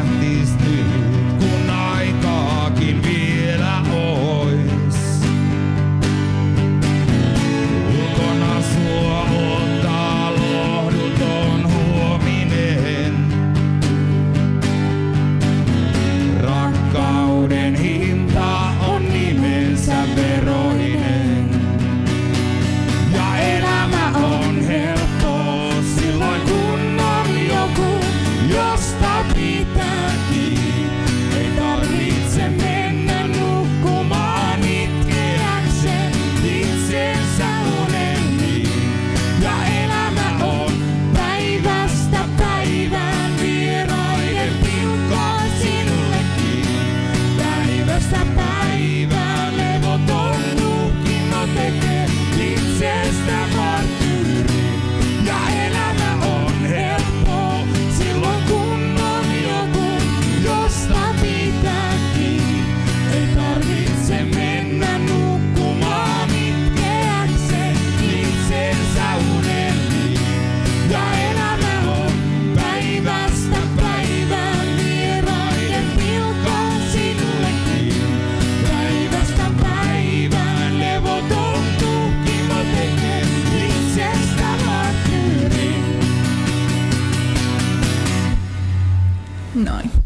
lähtis nyt, kun aikaakin vielä ois. Ulkona sua ottaa lohduton huominen. Rakkauden hinta on nimensä veroinen. Ja elämä on helppoa silloin kun on joku, josta pitääkin. Ei tarvitse mennä nukkumaan itkeäkseen itsensä unelmiin. Ja elämä on päivästä päivään vieraiden pilkkaa sinullekin. Päivästä päivään levoton tutkinto tekee itsestä marttyyrin. Ja elämä on helppoa silloin kun on joku, josta pitääkin. Ei tarvitse mennä nukkumaan itkeäkseen itsensä unelmiin. Ja elämä on päivästä päivään vieraiden pilkkaa sinullekin. Päivästä päivään levoton tutkinto tekee itsestä marttyyrin. Noin.